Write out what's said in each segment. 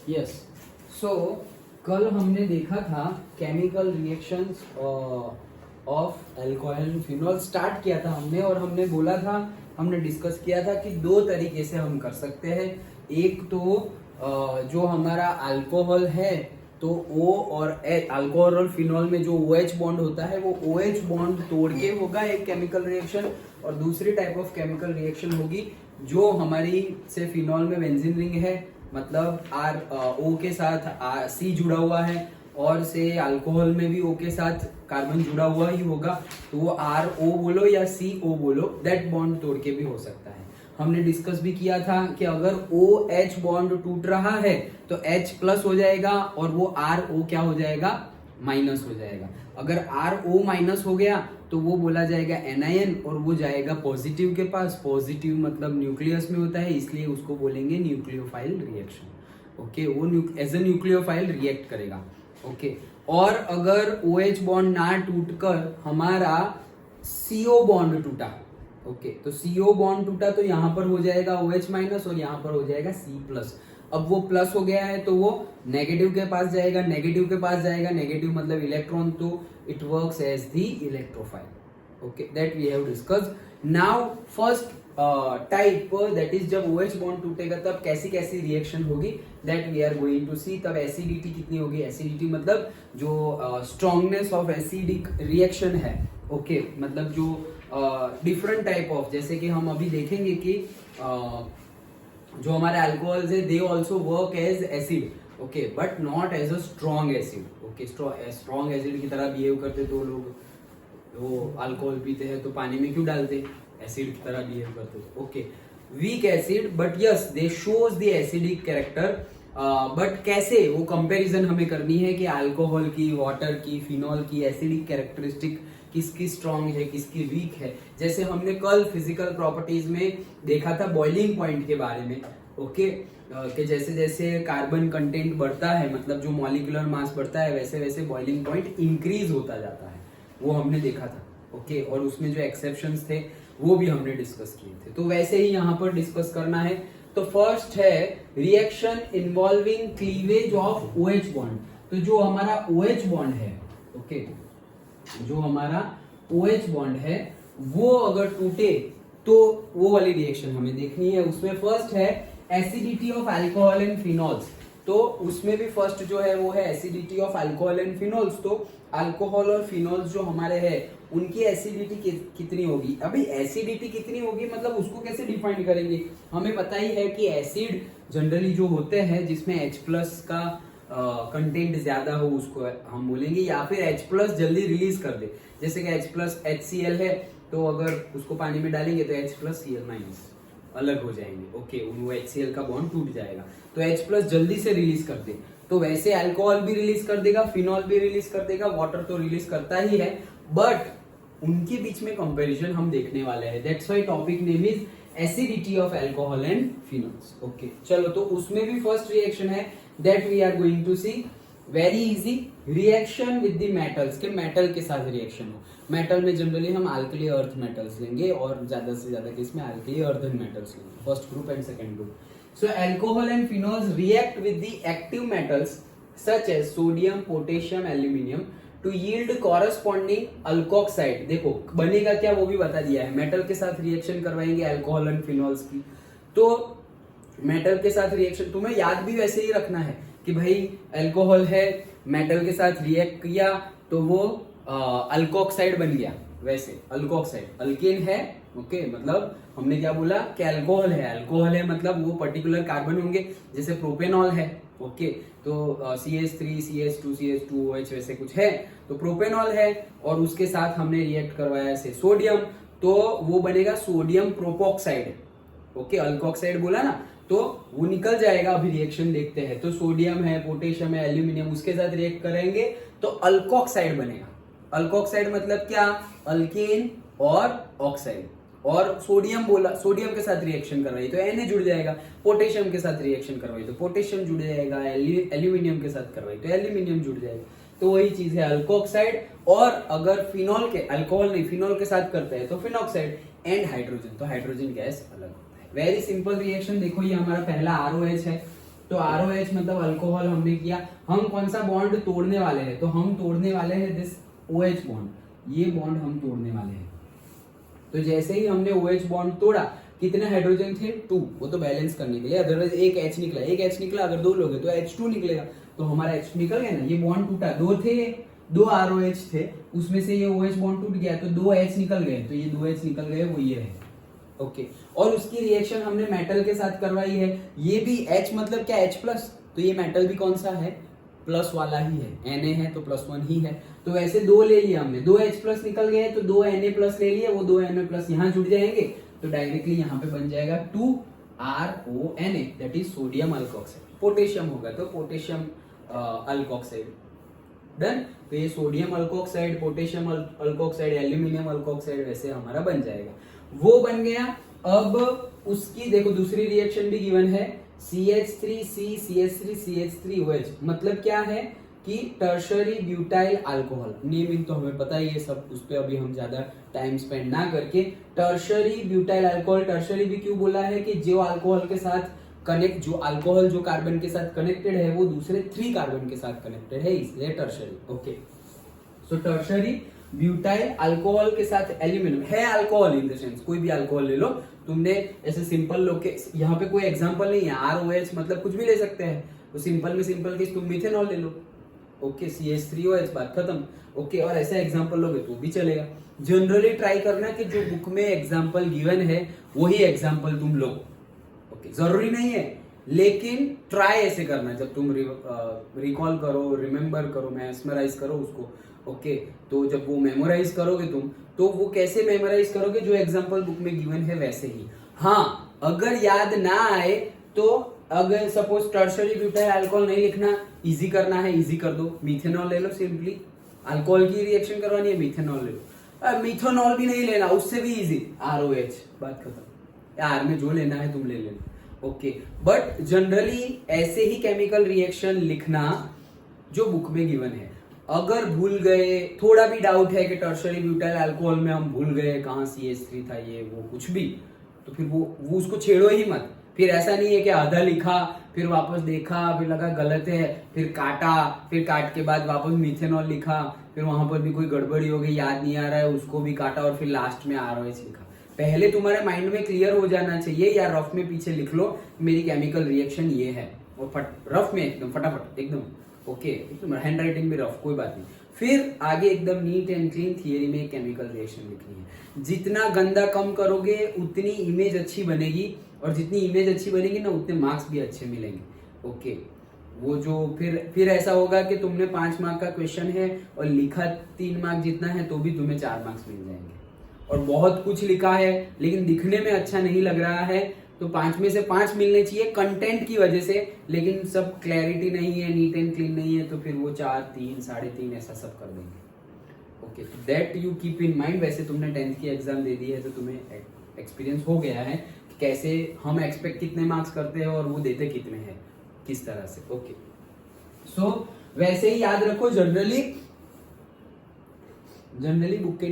Yes so कल हमने देखा था chemical reactions of alcohol and phenol start किया था हमने, और हमने बोला था, हमने डिस्कस किया था कि दो तरीके से हम कर सकते हैं। एक तो जो हमारा अल्कोहल है तो O और H, अल्कोहल और फिनॉल में जो OH बॉन्ड होता है वो OH बॉन्ड तोड़ के होगा एक केमिकल रिएक्शन, और दूसरी टाइप ऑफ केमिकल रिएक्शन होगी जो हमारी से फिनॉल में बेंजीन रिंग है, मतलब O के साथ C जुड़ा हुआ है, और से अल्कोहल में भी O के साथ कार्बन जुड़ा हुआ ही होगा, तो वो RO बोलो या CO बोलो, दैट बॉन्ड तोड़ के भी हो सकता है। हमने डिस्कस भी किया था कि अगर OH बॉन्ड टूट रहा है तो H प्लस हो जाएगा और वो RO क्या हो जाएगा, माइनस हो जाएगा। अगर RO माइनस हो गया तो वो बोला जाएगा एनायन, और वो जाएगा पॉजिटिव के पास। पॉजिटिव मतलब न्यूक्लियस में होता है, इसलिए उसको बोलेंगे न्यूक्लियोफाइल रिएक्शन। ओके, वो एज ए न्यूक्लियोफाइल रिएक्ट करेगा। ओके, और अगर OH बॉन्ड ना टूटकर हमारा CO बॉन्ड टूटा, ओके, तो CO बॉन्ड टूटा तो यहाँ पर हो जाएगा OH माइनस और यहाँ पर हो जाएगा C प्लस। अब वो प्लस हो गया है तो वो नेगेटिव के पास जाएगा, नेगेटिव के पास जाएगा, नेगेटिव मतलब इलेक्ट्रॉन, तो it works as the electrophile. Okay, that we have discussed. Now first type, that is जब OH बॉन्ड टूटेगा तब कैसी कैसी रिएक्शन होगी, that we are going to see. तब एसिडिटी कितनी होगी, एसिडिटी मतलब जो स्ट्रॉन्गनेस ऑफ एसिडिक रिएक्शन है। ओके, मतलब जो डिफरेंट टाइप ऑफ, जैसे कि हम अभी देखेंगे कि जो हमारे अल्कोहल्स है they also work as acid, okay, but not as a strong acid. Okay, strong acid की तरह बिहेव करते तो लोग, वो अल्कोहल पीते हैं तो पानी में क्यों डालते, एसिड की तरह बिहेव करते थे। Okay, weak acid, but yes they shows the acidic character. But कैसे, वो कंपैरिजन हमें करनी है कि अल्कोहल की, वाटर की, फिनॉल की एसिडिक कैरेक्टरिस्टिक किसकी स्ट्रॉन्ग है, किसकी वीक है। जैसे हमने कल फिजिकल प्रॉपर्टीज में देखा था बॉइलिंग पॉइंट के बारे में। ओके, कि जैसे जैसे कार्बन कंटेंट बढ़ता है, मतलब जो मॉलिक्यूलर मास बढ़ता है, वैसे वैसे बॉइलिंग पॉइंट इंक्रीज होता जाता है, वो हमने देखा था। ओके, और उसमें जो एक्सेप्शंस थे वो भी हमने डिस्कस किए थे, तो वैसे ही यहाँ पर डिस्कस करना है। तो फर्स्ट है reaction involving cleavage of OH bond. तो जो हमारा OH बॉन्ड है, ओके, जो हमारा OH बॉन्ड है वो अगर टूटे तो वो वाली रिएक्शन हमें देखनी है। उसमें फर्स्ट है acidity of alcohol and phenols. तो उसमें भी फर्स्ट जो है वो है acidity of alcohol and phenols. तो अल्कोहल और फिनॉल्स जो हमारे हैं उनकी एसिडिटी कितनी होगी। अभी एसिडिटी कितनी होगी मतलब उसको कैसे डिफाइन करेंगे, हमें पता ही है कि एसिड जनरली जो होते हैं जिसमें H प्लस का कंटेंट ज्यादा हो उसको हम बोलेंगे, या फिर H प्लस जल्दी रिलीज कर दे। जैसे कि H प्लस HCl है, तो अगर उसको पानी में डालेंगे तो H प्लस Cl माइनस अलग हो जाएंगे। ओके, वो HCl का बॉन्ड टूट जाएगा, तो H प्लस जल्दी से रिलीज कर दे। तो वैसे अल्कोहल भी रिलीज कर देगा, फिनॉल भी रिलीज कर देगा, वाटर तो रिलीज करता ही है, बट उनके बीच में कंपैरिजन हम देखने वाले हैं। That's why topic name is acidity of alcohol and phenols. Okay, चलो, तो उसमें भी फर्स्ट रिएक्शन है that we are going to see, very easy, reaction with the metals. के मेटल के साथ रिएक्शन हो। मेटल में जनरली हम अल्कली अर्थ मेटल्स लेंगे, और ज्यादा से ज्यादा केस में अल्कली अर्थन मेटल्स लेंगे, first group and second group. So alcohol and phenols react with the active metals such as sodium, potassium, aluminium to yield corresponding alkoxide. देखो बनेगा क्या वो भी बता दिया है, मेटल के साथ रिएक्शन करवाएंगे अल्कोहल एंड फिनॉल्स की। तो मेटल के साथ रिएक्शन तुम्हें याद भी वैसे ही रखना है कि भाई अल्कोहल है, मेटल के साथ रिएक्ट किया तो वो अल्कोक्साइड बन गया। वैसे अल्कोक्साइड अल्केन है, ओके, मतलब हमने क्या बोला कि अल्कोहल है, अल्कोहल है मतलब वो पर्टिकुलर कार्बन होंगे, जैसे प्रोपेनॉल है। ओके, तो CH3 CH2 CH2OH वैसे कुछ है, तो प्रोपेनॉल है, और उसके साथ हमने रिएक्ट करवाया से सोडियम, तो वो बनेगा सोडियम प्रोपोक्साइड। ओके, अल्कोक्साइड बोला ना, तो वो निकल जाएगा। अभी रिएक्शन देखते हैं, तो सोडियम है, पोटेशियम है, एल्यूमिनियम, उसके साथ रिएक्ट करेंगे तो अल्कोक्साइड बनेगा। अल्कोक्साइड मतलब क्या, अल्केन और ऑक्साइड। और सोडियम बोला, सोडियम के साथ रिएक्शन करवाई तो Na जुड़ जाएगा, पोटेशियम के साथ रिएक्शन करवाई तो पोटेशियम जुड़ जाएगा, एल्यूमिनियम के साथ करवाई तो एल्यूमिनियम जुड़ जाएगा। तो वही चीज है अल्कोक्साइड। और अगर फिनॉल के, अल्कोहल नहीं फिनॉल के साथ करते हैं तो फिनॉक्साइड एंड हाइड्रोजन, तो हाइड्रोजन गैस अलग होता है। Very simple reaction. देखो ये हमारा पहला ROH है, तो ROH मतलब अल्कोहल हमने किया। हम कौन सा बॉन्ड तोड़ने वाले हैं, तो हम तोड़ने वाले हैं दिस OH बॉन्ड, ये बॉन्ड हम तोड़ने वाले हैं। तो जैसे ही हमने OH बॉन्ड तोड़ा, कितने हाइड्रोजन थे 2, वो तो बैलेंस करने के लिए, अदरवाइज एक H निकला, एक H निकला, अगर 2 लोगे तो H2 निकलेगा, तो हमारा H निकल गया ना, ये बॉन्ड टूटा, 2 थे, 2 ROH थे, उसमें से ये OH बॉन्ड टूट गया तो 2 H निकल गए, तो ये 2 H निकल गए, वो ये है। ओके, और उसकी रिएक्शन हमने मेटल के साथ करवाई है, ये भी H मतलब क्या, H प्लस, तो ये मेटल भी कौन सा है, प्लस वाला ही है, Na है तो +1 ही है, तो वैसे 2 ले लिया हमने, 2 H प्लस निकल गए तो 2 Na प्लस ले लिए, वो 2 Na प्लस यहाँ जुड़ जाएंगे, तो डायरेक्टली यहाँ पे बन जाएगा 2RONA, that is sodium alkoxide. Potassium होगा तो पोटेशियम अल्कोक्साइड, डन। तो ये sodium alkoxide, potassium alkoxide, aluminium alkoxide वैसे हमारा बन जाएगा, वो बन गया। अब उसकी देखो दूसरी रिएक्शन भी गिवन है, CH3C CH3 CH3OH, मतलब क्या है कि टर्शरी ब्यूटाइल अल्कोहल, नेमिंग तो हमें पता ही है सब, उस पर अभी हम ज्यादा टाइम स्पेंड ना करके, टर्शरी ब्यूटाइल अल्कोहल, टर्शरी भी क्यों बोला है कि जो अल्कोहल के साथ कनेक्ट, जो अल्कोहल जो कार्बन के साथ कनेक्टेड है वो दूसरे 3 कार्बन के साथ कनेक्टेड है, इसलिए टर्शरी। ओके, सो टर्शरी ब्यूटाइल अल्कोहल के साथ एल्यूमिनियम है, अल्कोहल इन द सेंस कोई भी अल्कोहल ले लो, तुमने ऐसे सिंपल लो के, यहाँ पे कोई एग्जांपल नहीं है, ROH मतलब कुछ भी ले सकते हैं, तो सिंपल में सिंपल केस तुम मिथेनॉल ले लो, ओके, CH3OH, बात खत्म। ओके, और ऐसा एग्जांपल लोगे तो भी चलेगा। जनरली ट्राई करना कि जो बुक में एग्जांपल गिवन है वही एग्जांपल तुम लो, ओके, जरूरी नहीं है, लेकिन ट्राई ऐसे करना, जब तुम रिकॉल करो, रिमेम्बर करो, मेमोराइज करो उसको, ओके, तो जब वो मेमोराइज करोगे तुम, तो वो कैसे मेमोराइज करोगे, जो एग्जांपल बुक में गिवन है वैसे ही। हाँ, अगर याद ना आए तो अगर सपोज टर्शरी ब्यूटाइल अल्कोहल नहीं लिखना, इजी करना है, इजी कर दो, मिथेनॉल ले लो, सिंपली अल्कोहल की रिएक्शन करवानी है, मिथेनॉल ले लो, मिथेनॉल भी नहीं लेना, उससे भी इजी, ROH, बात खत्म, R में जो लेना है तुम ले लेना, ओके। बट जनरली ऐसे ही केमिकल रिएक्शन लिखना जो बुक में गिवन है। अगर भूल गए, थोड़ा भी डाउट है कि टर्शरी ब्यूटाइल अल्कोहल में हम भूल गए कहाँ CH3 था, ये वो कुछ भी, तो फिर वो उसको छेड़ो ही मत। फिर ऐसा नहीं है कि आधा लिखा, फिर वापस देखा, फिर लगा गलत है, फिर काटा, फिर काट के बाद वापस मिथेनॉल लिखा, फिर वहां पर भी कोई गड़बड़ी हो गई, याद नहीं आ रहा है, उसको भी काटा, और फिर लास्ट में ROH लिखा। पहले तुम्हारे माइंड में क्लियर हो जाना चाहिए, या रफ में पीछे लिख लो मेरी केमिकल रिएक्शन ये है, और रफ में एकदम फटाफट एकदम, ओके, एकदम हैंड राइटिंग भी रफ, कोई बात नहीं। फिर आगे एकदम नीट एंड क्लीन थियरी में केमिकल रिएक्शन लिखनी है। जितना गंदा कम करोगे उतनी इमेज अच्छी बनेगी, और जितनी इमेज अच्छी बनेगी ना उतने मार्क्स भी अच्छे मिलेंगे, ओके। वो जो फिर ऐसा होगा कि तुमने 5 मार्क का क्वेश्चन है और लिखा 3 मार्क जितना है, तो भी तुम्हें 4 मार्क्स मिल जाएंगे, और बहुत कुछ लिखा है लेकिन दिखने में अच्छा नहीं लग रहा है, तो 5 में से 5 मिलने चाहिए कंटेंट की वजह से, लेकिन सब क्लैरिटी नहीं है, नीट एंड क्लीन नहीं है, तो फिर वो 4, 3, 3.5 ऐसा सब कर देंगे, okay. That you keep in mind. वैसे तुमने 10th की एग्जाम दे दी है तो तुम्हें एक्सपीरियंस हो गया है कि कैसे हम एक्सपेक्ट कितने मार्क्स करते हैं और वो देते कितने हैं, किस तरह से, ओके। सो वैसे ही याद रखो, जनरली बुक के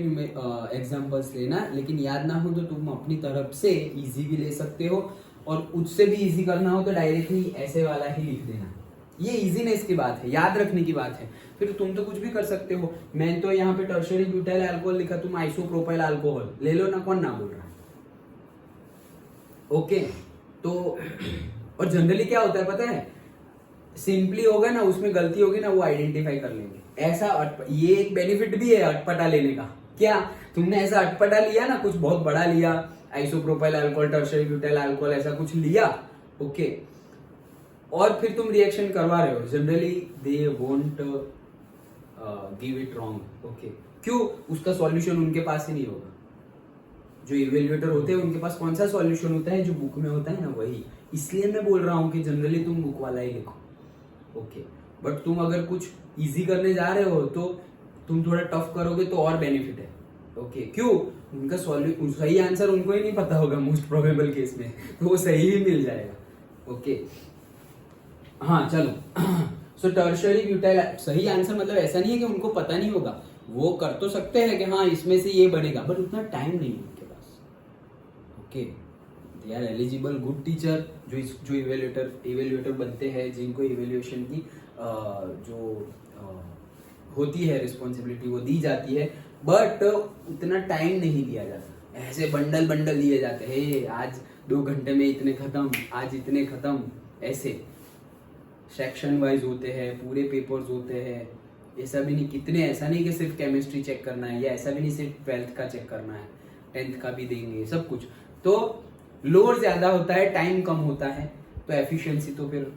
एग्जांपल्स लेना, लेकिन याद ना हो तो तुम अपनी तरफ से इजी भी ले सकते हो, और उससे भी इजी करना हो तो डायरेक्टली ऐसे वाला ही लिख देना। ये इजीनेस की बात है, याद रखने की बात है। फिर तुम तो कुछ भी कर सकते हो, मैं तो यहाँ पे टर्शरी ब्यूटाइल अल्कोहल लिखा, तुम आइसोप्रोपाइल अल्कोहल ले लो ना, कौन ना बोल रहा है, ओके। तो और जनरली क्या होता है पता है, सिंपली होगा ना, उसमें गलती होगी ना, वो आइडेंटिफाई कर लेंगे। ऐसा ये एक बेनिफिट भी है अटपटा लेने का, क्या तुमने ऐसा अटपटा लिया ना, कुछ बहुत बड़ा लिया, isopropyl alcohol, tertiary butyl alcohol, ऐसा कुछ लिया, ओके, और फिर तुम रिएक्शन करवा रहे हो, generally they won't give it wrong, okay. क्यों? उसका सॉल्यूशन उनके पास ही नहीं होगा। जो इवेल्युएटर होते हैं उनके पास कौन सा सॉल्यूशन होता है, जो बुक में होता है ना, वही। इसलिए मैं बोल रहा हूँ कि जनरली तुम बुक वाला ही लिखो, ओके। बट तुम अगर कुछ इजी करने जा रहे हो तो तुम थोड़ा टफ करोगे तो और बेनिफिट है, ओके। क्यों? उनका सही आंसर उनको ही नहीं पता होगा मोस्ट प्रोबेबल केस में, तो वो सही ही मिल जाएगा, ओके। हाँ चलो, सो टर्शरी ब्यूटाइल सही आंसर मतलब ऐसा नहीं है कि उनको पता नहीं होगा, वो कर तो सकते हैं कि हाँ इसमें से ये बनेगा, बट उतना टाइम नहीं है उनके पास, ओके। बोलते हैं यार, एलिजिबल गुड टीचर, जो इवेल्युएटर बनते हैं, जिनको इवेल्युएशन की जो होती है रिस्पॉन्सिबिलिटी वो दी जाती है, बट उतना टाइम नहीं दिया जाता, ऐसे बंडल बंडल दिए जाते हैं, आज 2 घंटे में इतने खत्म, आज इतने खत्म, ऐसे सेक्शन वाइज होते हैं, पूरे पेपर्स होते हैं। ऐसा भी नहीं, कितने, ऐसा नहीं कि सिर्फ केमिस्ट्री चेक करना है, या ऐसा भी नहीं सिर्फ 12th का चेक करना है, 10th का भी देंगे, सब कुछ। तो लोड ज्यादा होता है, टाइम कम होता है, तो एफिशिएंसी तो फिर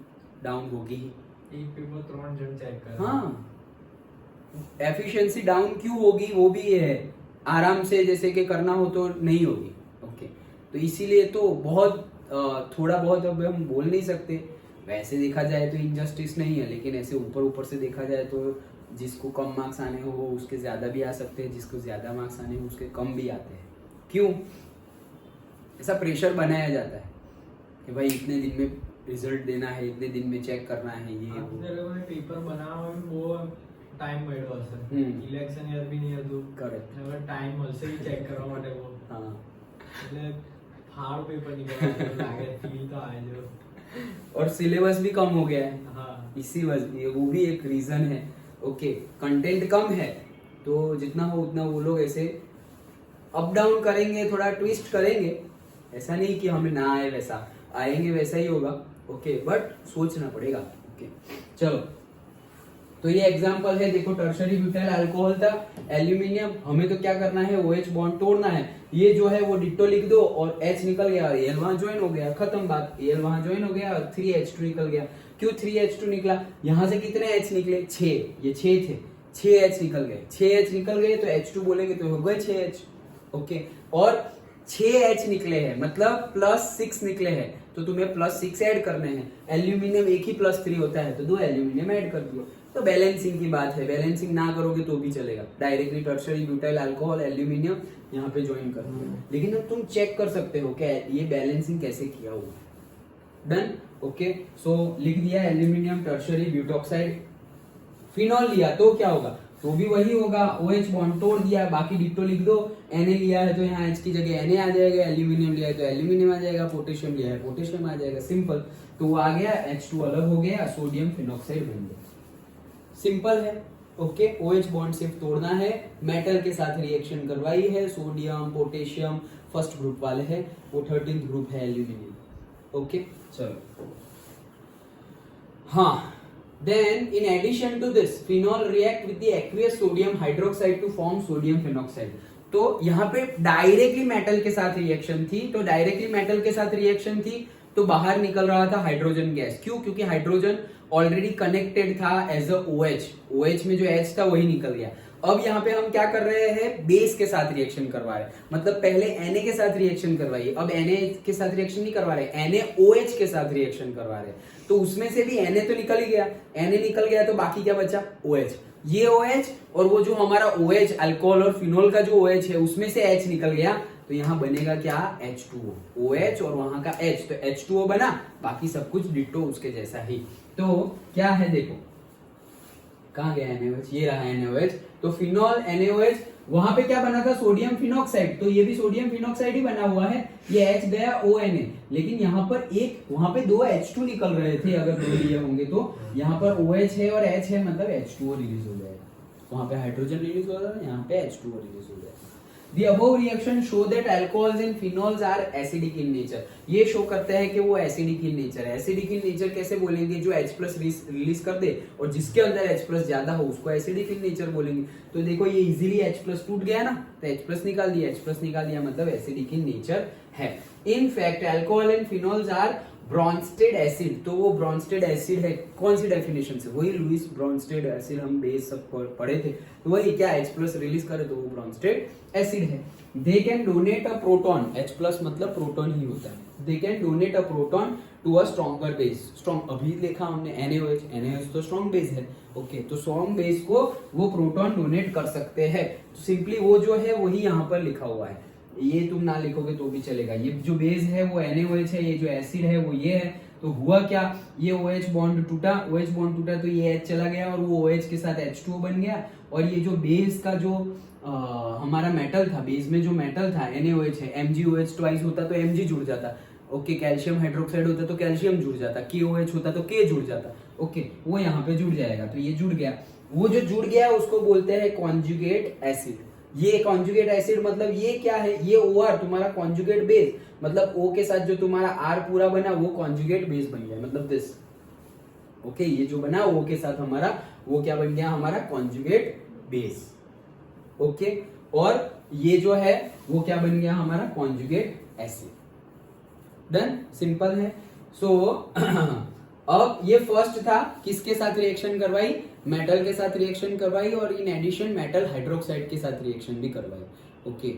डाउन होगी ही। एक पेपर 3 जन चेक कर। हाँ, एफिशिएंसी डाउन क्यों होगी, वो भी ये है, आराम से जैसे कि करना हो तो नहीं होगी। ओके, तो इसीलिए तो बहुत थोड़ा बहुत अब हम बोल नहीं सकते, वैसे देखा जाए तो इनजस्टिस नहीं है, लेकिन ऐसे ऊपर ऊपर से देखा जाए तो जिसको कम मार्क्स आने हो वो उसके ज्यादा भी आ सकते हैं, जिसको ज्यादा मार्क्स आने हो उसके कम भी आते हैं। क्यों ऐसा प्रेशर बनाया जाता है कि भाई इतने दिन में रिजल्ट देना है, इतने दिन में चेक करना है, ये वो। पेपर बनावा वो टाइम મળ્યો હશે, ઇલેક્શન યર બી નહીં હતું, કરેક્ટ, હવે ટાઈમ મળશે ઈ ચેક કરવા માટે वो। हाँ, એટલે હાર્ડ પેपर निकला लागे, फील तो आ जो। और सिलेबस भी कम हो गया है। हाँ, इसी वजह, वो भी एक रीजन है। ओके, कंटेंट कम है तो जितना हो उतना वो लोग ऐसे अप डाउन करेंगे, थोड़ा ट्विस्ट करेंगे। ऐसा नहीं कि हमें ना आए, वैसा आएंगे, वैसा ही होगा। ओके, बट सोचना पड़ेगा। ओके, चलो, तो ये एग्जांपल है, देखो टर्शरी ब्यूटाइल अल्कोहल था, एल्यूमिनियम, हमें तो क्या करना है, OH बॉन्ड तोड़ना है। ये जो है वो डिट्टो लिख दो और H निकल गया, Al वहां ज्वाइन हो गया, खत्म बात। Al वहां ज्वाइन हो गया और 3H2 निकल गया। क्यों 3H2 निकला, यहाँ से कितने H निकले, 6, ये 6 थे, 6H निकल गए, 6H निकल गए तो H2 बोलेंगे तो हो गए 6H। ओके, और 6H निकले हैं मतलब +6 निकले हैं, तो तुम्हें +6 ऐड करने हैं। एल्यूमिनियम एक ही +3 होता है, तो 2 एल्यूमिनियम ऐड कर दियो। तो बैलेंसिंग की बात है, बैलेंसिंग ना करोगे तो भी चलेगा, directly tertiary butyl alcohol aluminium यहाँ पे ज्वाइन कर दो। लेकिन अब तुम चेक कर सकते हो क्या ये बैलेंसिंग कैसे किया हुआ। डन। ओके, सो लिख दिया एल्यूमिनियम टर्शरी ब्यूटॉक्साइड, फिनॉल लिया तो क्या होगा, तो भी वही होगा, OH बॉन्ड तोड़ दिया, बाकी डिट्टो लिख दो। Na लिया है तो यहाँ H की जगह Na आ जाएगा, एल्यूमिनियम लिया है तो एल्यूमिनियम आ जाएगा, पोटेशियम लिया है पोटेशियम आ जाएगा, सिंपल। तो वो आ गया, H2 अलग हो गया, सोडियम फिनॉक्साइड बन गया, सिंपल है। ओके, OH बॉन्ड सिर्फ तोड़ना है, मेटल के साथ रिएक्शन करवाई है, सोडियम पोटेशियम फर्स्ट ग्रुप वाले है, वो 13th ग्रुप है एल्यूमिनियम। ओके, चलो, हाँ, then in addition to this phenol react with the aqueous sodium hydroxide to form sodium phenoxide। तो यहाँ पे डायरेक्टली मेटल के साथ रिएक्शन थी, तो डायरेक्टली मेटल के साथ रिएक्शन थी तो बाहर निकल रहा था हाइड्रोजन गैस। क्यों, क्योंकि हाइड्रोजन ऑलरेडी कनेक्टेड था एज अ OH में जो H था वही निकल गया। अब यहाँ पे हम क्या कर रहे हैं, बेस के साथ रिएक्शन करवा रहे हैं, मतलब पहले Na के साथ रिएक्शन करवाइए, अब Na के साथ रिएक्शन नहीं करवा रहे, NaOH के साथ रिएक्शन करवा रहे हैं। तो उसमें से भी Na तो निकल ही गया, Na निकल गया तो बाकी क्या बचा, OH। ये OH और वो जो हमारा OH अल्कोहल और फिनोल का जो OH है उसमें से H निकल गया, तो यहाँ बनेगा क्या, H2O, OH और वहां का H, तो H2O बना, बाकी सब कुछ डिट्टो उसके जैसा ही। तो क्या है, देखो कहाँ गया NaOH, ये रहा NaOH, तो फिनॉल NaOH, वहां पे क्या बना था, सोडियम फिनॉक्साइड, तो ये भी सोडियम फिनॉक्साइड ही बना हुआ है, ये H गया ONA, लेकिन यहाँ पर एक, वहां पे 2 H2 निकल रहे थे, अगर 2 लिए होंगे तो यहाँ पर OH है और H है, मतलब H2O रिलीज हो जाएगा, वहां पे हाइड्रोजन रिलीज हो जाएगा, यहाँ पे H2O रिलीज हो जाएगा। The above reaction show that alcohols and phenols are acidic in nature। ये शो करता है कि वो acidic in nature है। acidic in nature कैसे बोलेंगे, जो H+ रिलीज कर दे और जिसके अंदर H+ ज्यादा हो उसको acidic in nature बोलेंगे। तो देखो ये इजीली H+ टूट गया ना, तो H+ निकाल दिया, H+ निकाल दिया, मतलब acidic in nature है। In fact alcohol and phenols are Brønsted acid, तो वो ब्रॉन्स्टेड एसिड है, कौन सी डेफिनेशन से, वही लुइस ब्रॉन्स्टेड एसिड, हम बेस सब पढ़े थे, तो वही क्या H+ रिलीज करे तो वो ब्रॉन्स्टेड एसिड है। They can donate a proton, H+ मतलब प्रोटॉन ही होता है, they can donate a proton to a stronger base. Strong अभी देखा हमने NaOH तो स्ट्रॉन्ग बेस है। ओके, तो स्ट्रॉन्ग बेस को वो प्रोटॉन डोनेट कर सकते हैं, तो सिंपली वो जो है वही यहाँ पर लिखा हुआ है, ये तुम ना लिखोगे तो भी चलेगा। ये जो बेस है वो NaOH है, ये जो एसिड है वो ये है, तो हुआ क्या, ये OH बॉन्ड टूटा, OH बॉन्ड टूटा तो ये H चला गया और वो OH के साथ H2O बन गया, और ये जो बेस का जो हमारा मेटल था, बेस में जो मेटल था NaOH है, MgOH ट्वाइस होता तो Mg जुड़ जाता, ओके, कैल्शियम हाइड्रोक्साइड होता तो कैल्शियम जुड़ जाता, KOH होता तो K जुड़ जाता, ओके, वो यहाँ पे जुड़ जाएगा, तो ये जुड़ गया। वो जो जुड़ गया उसको बोलते हैं कॉन्जुगेट एसिड। ये कॉन्जुगेट एसिड मतलब ये क्या है, ये OR तुम्हारा कॉन्जुगेट बेस, मतलब O के साथ जो तुम्हारा R पूरा बना वो कॉन्जुगेट बेस बन गया, मतलब दिस, ओके, ये जो बना O के साथ हमारा वो क्या बन गया, हमारा कॉन्जुगेट बेस, ओके, और ये जो है वो क्या बन गया, हमारा कॉन्जुगेट एसिड। डन, सिंपल है। सो अब ये फर्स्ट था, किसके साथ रिएक्शन करवाई, मेटल के साथ रिएक्शन करवाई, और इन एडिशन मेटल हाइड्रोक्साइड के साथ रिएक्शन भी करवाई, ओके,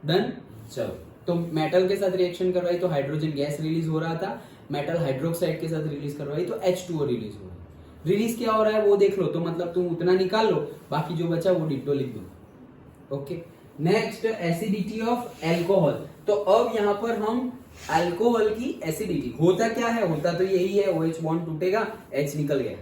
डन। चलो, तो मेटल के साथ रिएक्शन करवाई तो हाइड्रोजन गैस रिलीज हो रहा था, मेटल हाइड्रोक्साइड के साथ रिलीज करवाई तो H2O रिलीज हो रहा है। रिलीज क्या हो रहा है वो देख लो, तो मतलब तुम उतना निकाल लो, बाकी जो बचा वो डिट्टो लिख दो, okay. Next, acidity of alcohol. तो अब यहाँ पर हम अल्कोहल की एसिडिटी, होता क्या है, होता तो यही है, OH बॉन्ड टूटेगा, H निकल गया,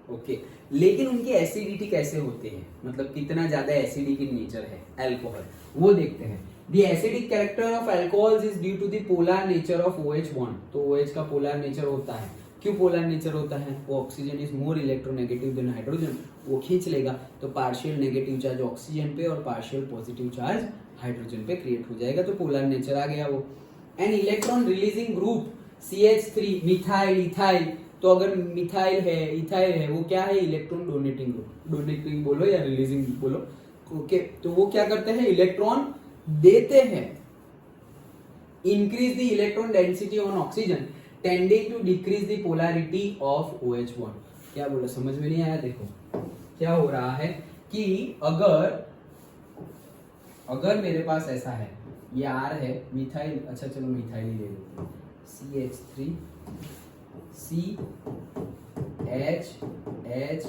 ओके, लेकिन उनकी एसिडिटी कैसे होते हैं, मतलब कितना ज्यादा एसिडिक इन नेचर है अल्कोहल, वो देखते हैं। The acidic character of alcohols is due to the polar nature of OH bond। तो OH का पोलर नेचर होता है, क्यों पोलर नेचर होता है, वो oxygen is more electronegative than hydrogen, वो खींच लेगा, तो पार्शियल नेगेटिव चार्ज ऑक्सीजन पे और पार्शियल पॉजिटिव चार्ज हाइड्रोजन पे क्रिएट हो जाएगा, तो पोलर नेचर आ गया वो। And electron releasing group CH3 methyl ethyl, तो अगर मिथाइल है इथाइल है वो क्या है, इलेक्ट्रॉन डोनेटिंग ग्रुप, डोनेटिंग बोलो या रिलीजिंग बोलो, ओके, तो वो क्या करते हैं, इलेक्ट्रॉन देते हैं। Increase the electron density on oxygen tending to decrease the polarity of OH bond. क्या बोला, समझ में नहीं आया, देखो क्या हो रहा है कि अगर मेरे पास ऐसा है, ये R है, मिथाइल, अच्छा चलो मिथाइल ही ले लेते हैं, CH3 C H H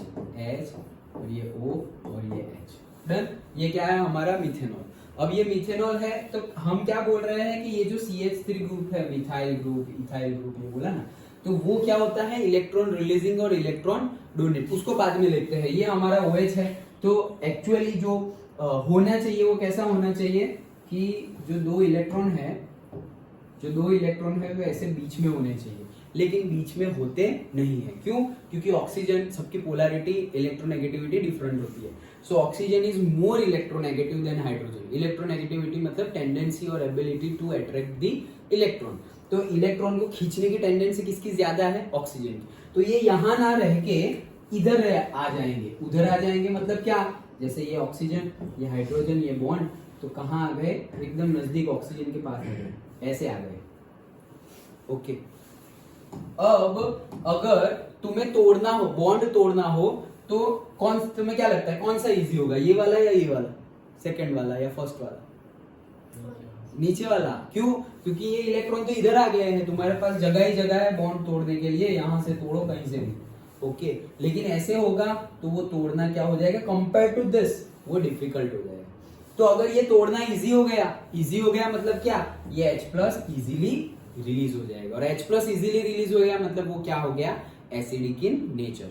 H और ये O और ये H, डन। ये क्या है, हमारा मिथेनॉल। अब ये मिथेनॉल है, तो हम क्या बोल रहे हैं कि ये जो CH3 ग्रुप है, मिथाइल ग्रुप, इथाइल ग्रुप, ये बोला ना, तो वो क्या होता है, इलेक्ट्रॉन रिलीजिंग और इलेक्ट्रॉन डोनेट, उसको बाद में लेते हैं। ये हमारा OH है, तो एक्चुअली जो होना चाहिए वो कैसा होना चाहिए कि जो दो इलेक्ट्रॉन है वो ऐसे बीच में होने चाहिए, लेकिन बीच में होते नहीं है, क्यों, क्योंकि ऑक्सीजन सबकी पोलैरिटी इलेक्ट्रोनेगेटिविटी डिफरेंट होती है। So oxygen is more electronegative than hydrogen. Electronegativity मतलब टेंडेंसी और ability to attract the electron, तो इलेक्ट्रॉन को खींचने की टेंडेंसी किसकी ज्यादा है, ऑक्सीजन की। तो ये यहाँ ना रह के इधर आ जाएंगे, उधर आ जाएंगे, मतलब क्या, जैसे ये ऑक्सीजन, ये हाइड्रोजन, ये बॉन्ड, तो कहाँ आ गए, एकदम नजदीक ऑक्सीजन के पास आ गए, ऐसे आ गए, ओके। अब अगर तुम्हें तोड़ना हो, बॉन्ड तोड़ना हो, तो तुम्हें क्या लगता है कौन सा इजी होगा, ये वाला या ये वाला, सेकंड वाला या फर्स्ट वाला, नीचे वाला, क्यों, क्योंकि ये इलेक्ट्रॉन तो इधर आ गए हैं, तुम्हारे पास जगह ही जगह है बॉन्ड तोड़ने के लिए, यहां से तोड़ो कहीं से भी, ओके। लेकिन ऐसे होगा तो वो तोड़ना क्या हो जाएगा, कंपेयर टू दिस वो डिफिकल्ट हो जाएगा। तो अगर ये तोड़ना इजी हो गया मतलब क्या, ये H प्लस इजीली रिलीज हो जाएगा, और H प्लस इजीली रिलीज हो गया मतलब वो क्या हो गया, एसिडिक इन नेचर।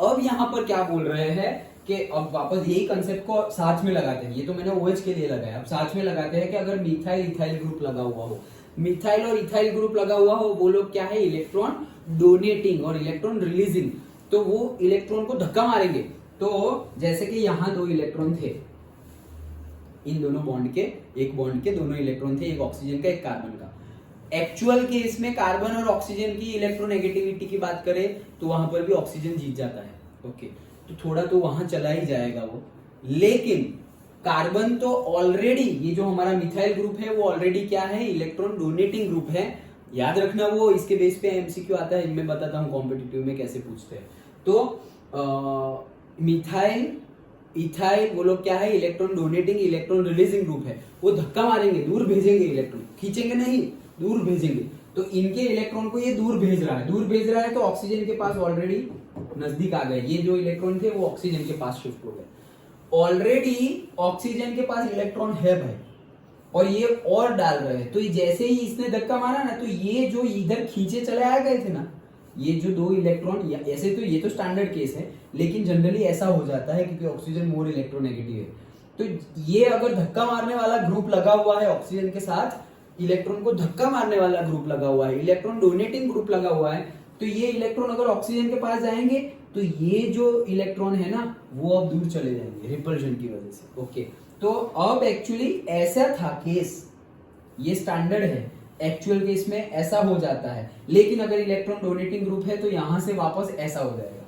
अब यहाँ पर क्या बोल रहे हैं कि अब वापस यही कंसेप्ट को साथ में लगाते हैं, ये तो मैंने OH के लिए लगाया, अब साथ में लगाते हैं कि अगर मिथाइल इथाइल ग्रुप लगा हुआ हो, मिथाइल और इथाइल ग्रुप लगा हुआ हो, वो लोग क्या है, इलेक्ट्रॉन डोनेटिंग और इलेक्ट्रॉन रिलीजिंग, तो वो इलेक्ट्रॉन को धक्का मारेंगे। तो जैसे कि यहाँ दो इलेक्ट्रॉन थे, इन दोनों बॉन्ड के, एक बॉन्ड के दोनों इलेक्ट्रॉन थे, एक ऑक्सीजन का एक कार्बन का। एक्चुअल केस में कार्बन और ऑक्सीजन की इलेक्ट्रोनेगेटिविटी की बात करें तो वहां पर भी ऑक्सीजन जीत जाता है, ओके, तो थोड़ा तो वहां चला ही जाएगा वो, लेकिन कार्बन तो ऑलरेडी, ये जो हमारा मिथाइल ग्रुप है वो ऑलरेडी क्या है, इलेक्ट्रॉन डोनेटिंग ग्रुप है, याद रखना, वो इसके बेस पे MCQ आता है, मैं बताता हूँ कॉम्पिटिटिव में कैसे पूछते हैं। तो मिथाइल इथाइल वो लोग क्या है, electron donating electron releasing group है, वो धक्का मारेंगे, दूर भेजेंगे इलेक्ट्रॉन, खींचेंगे नहीं, दूर भेजेंगे। तो इनके इलेक्ट्रॉन को ये दूर भेज रहा है, तो ऑक्सीजन के पास ऑलरेडी नजदीक आ गए, ये जो इलेक्ट्रॉन थे वो ऑक्सीजन के पास शिफ्ट हो गए, ऑलरेडी ऑक्सीजन के पास इलेक्ट्रॉन है भाई, और ये और डाल रहे हैं, तो जैसे ही इसने धक्का मारा ना, तो ये जो इधर खींचे चले आ गए थे ना, ये जो दो इलेक्ट्रॉन, ऐसे तो ये तो स्टैंडर्ड केस है, लेकिन जनरली ऐसा हो जाता है क्योंकि ऑक्सीजन मोर इलेक्ट्रोनेगेटिव है। तो ये अगर धक्का मारने वाला ग्रुप लगा हुआ है ऑक्सीजन के साथ, इलेक्ट्रॉन को धक्का मारने वाला ग्रुप लगा हुआ है, इलेक्ट्रॉन डोनेटिंग ग्रुप लगा हुआ है, तो ये इलेक्ट्रॉन अगर ऑक्सीजन के पास जाएंगे तो ये जो इलेक्ट्रॉन है ना वो अब दूर चले जाएंगे रिपल्शन की वजह से। ओके, तो अब एक्चुअली ऐसा था केस, ये स्टैंडर्ड है, एक्चुअल केस में ऐसा हो जाता है, लेकिन अगर इलेक्ट्रॉन डोनेटिंग ग्रुप है तो यहां से वापस ऐसा हो जाएगा।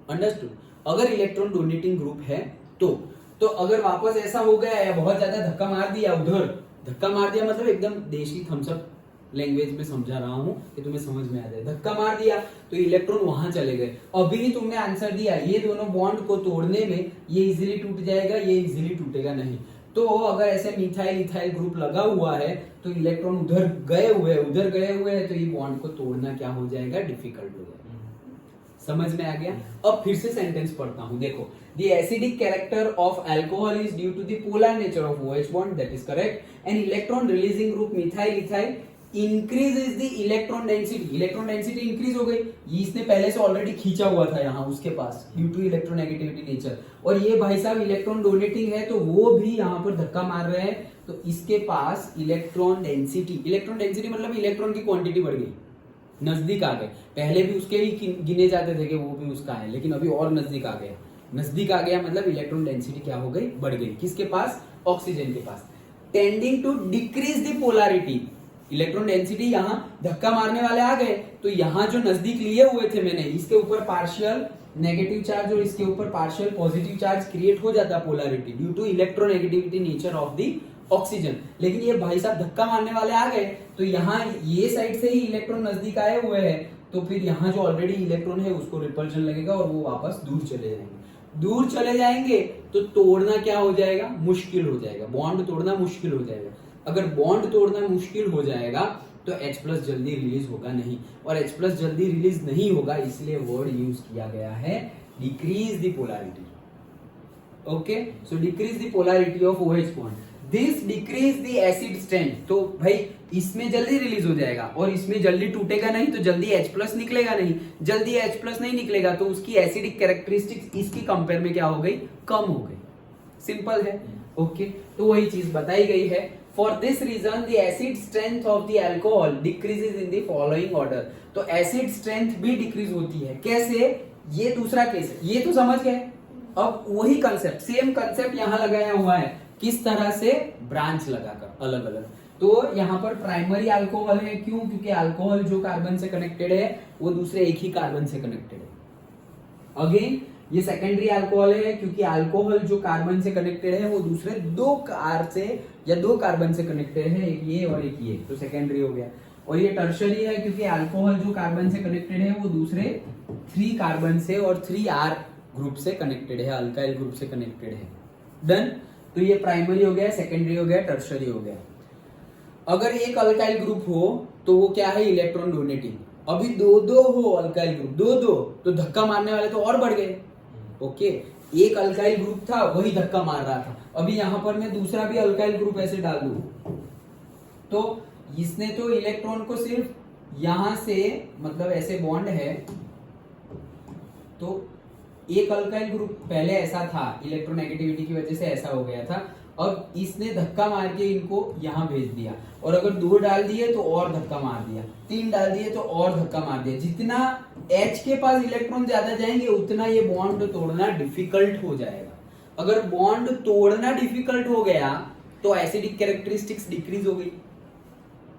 अंडरस्टूड? अगर इलेक्ट्रॉन डोनेटिंग ग्रुप है तो अगर वापस ऐसा हो गया या बहुत ज्यादा धक्का मार दिया, उधर धक्का मार दिया मतलब एकदम देशी थम्सअप लैंग्वेज में समझा रहा हूं कि तुम्हें समझ में आ जाए, धक्का मार दिया तो इलेक्ट्रॉन वहां चले गए। अभी तुमने आंसर दिया, ये दोनों बॉन्ड को तोड़ने में ये इजीली टूट जाएगा, ये इजीली टूटेगा नहीं। तो अगर ऐसे मिथाइल इथाइल ग्रुप लगा हुआ है तो इलेक्ट्रॉन उधर गए हुए हैं तो ये बॉन्ड को तोड़ना क्या हो जाएगा, डिफिकल्ट हो जाएगा। समझ में आ गया? अब फिर से सेंटेंस पढ़ता हूं, देखो, the acidic character of alcohol is due to the polar nature of OH bond, that is correct, and electron releasing group methyl ethyl increases the electron density, electron density increase हो गई, ये इसने पहले से already खींचा हुआ था यहाँ उसके पास ड्यू टू इलेक्ट्रोनेगेटिविटी नेचर, और ये भाई साहब इलेक्ट्रॉन डोनेटिंग है तो वो भी यहाँ पर धक्का मार रहे हैं, तो इसके पास इलेक्ट्रॉन डेंसिटी मतलब इलेक्ट्रॉन की क्वांटिटी बढ़ गई, नजदीक आ गए। पहले भी उसके ही गिने जाते थे कि वो भी उसका है, लेकिन अभी और नजदीक आ गया मतलब इलेक्ट्रॉन डेंसिटी क्या हो गई, बढ़ गई। किसके पास? ऑक्सीजन के पास। Tending to decrease the polarity, electron density यहाँ धक्का मारने वाले आ गए तो यहाँ जो नजदीक लिए हुए थे मैंने, इसके ऊपर पार्शियल नेगेटिव चार्ज और इसके ऊपर पार्शियल पॉजिटिव चार्ज क्रिएट हो जाता polarity due to electronegativity nature of the oxygen. लेकिन ये भाई साहब धक्का मारने वाले आ गए तो यहाँ ये साइड से ही इलेक्ट्रॉन नजदीक आए हुए हैं, तो फिर यहाँ जो ऑलरेडी इलेक्ट्रॉन है उसको रिपल्शन लगेगा और वो वापस दूर चले जाएंगे तो तोड़ना क्या हो जाएगा, मुश्किल हो जाएगा, बॉन्ड तोड़ना मुश्किल हो जाएगा। अगर बॉन्ड तोड़ना मुश्किल हो जाएगा तो H+ जल्दी रिलीज होगा नहीं, और H+ जल्दी रिलीज नहीं होगा इसलिए वर्ड यूज किया गया है decrease the polarity. Okay, so decrease the polarity of OH bond, this decrease the acid strength. तो भाई इसमें जल्दी रिलीज हो जाएगा और इसमें जल्दी टूटेगा नहीं तो जल्दी H+ निकलेगा नहीं, जल्दी H+ नहीं निकलेगा तो उसकी एसिडिक कैरेक्टरिस्टिक्स इसकी कंपेयर में क्या हो गई, कम हो गई। सिंपल है। ओके, तो वही चीज बताई गई है। For this reason the acid strength of the alcohol decreases in the following order. तो एसिड स्ट्रेंथ भी डिक्रीज होती है, कैसे, ये दूसरा केस है, ये तो समझ गए। अब वही कंसेप्ट, सेम कंसेप्ट यहां लगाया हुआ है, किस तरह से, ब्रांच लगाकर अलग अलग। तो यहाँ पर प्राइमरी अल्कोहल है, क्यों, क्योंकि अल्कोहल जो कार्बन से कनेक्टेड है वो दूसरे एक ही कार्बन से कनेक्टेड है। अगेन ये सेकेंडरी अल्कोहल है क्योंकि अल्कोहल जो कार्बन से कनेक्टेड है वो दूसरे दो कार्बन से कनेक्टेड है, एक ये और एक ये, तो सेकेंडरी हो गया। और ये टर्शरी है क्योंकि अल्कोहल जो कार्बन से कनेक्टेड है वो दूसरे 3 कार्बन से और 3R ग्रुप से कनेक्टेड है, अल्काइल ग्रुप से कनेक्टेड है। डन। तो ये प्राइमरी हो गया, सेकेंडरी हो गया, टर्शरी हो गया। अगर एक अल्काइल ग्रुप हो तो वो क्या है, इलेक्ट्रॉन डोनेटिंग। अभी दो हो अल्काइल ग्रुप, दो तो धक्का मारने वाले तो और बढ़ गए। ओके, एक अल्काइल ग्रुप था वही धक्का मार रहा था, अभी यहां पर मैं दूसरा भी अल्काइल ग्रुप ऐसे डाल दूं तो इसने तो इलेक्ट्रॉन को सिर्फ यहां से, मतलब ऐसे बॉन्ड है तो एक अल्काइल ग्रुप पहले ऐसा था, इलेक्ट्रोनेगेटिविटी की वजह से ऐसा हो गया था, अब इसने धक्का मार के इनको यहां भेज दिया, और अगर 2 डाल दिए तो और धक्का मार दिया, 3 डाल दिए तो और धक्का मार दिया। जितना H के पास इलेक्ट्रॉन ज्यादा जाएंगे उतना ये बॉन्ड तोड़ना डिफिकल्ट हो जाएगा। अगर बॉन्ड तोड़ना डिफिकल्ट हो गया तो एसिडिक कैरेक्टरिस्टिक्स डिक्रीज हो गई,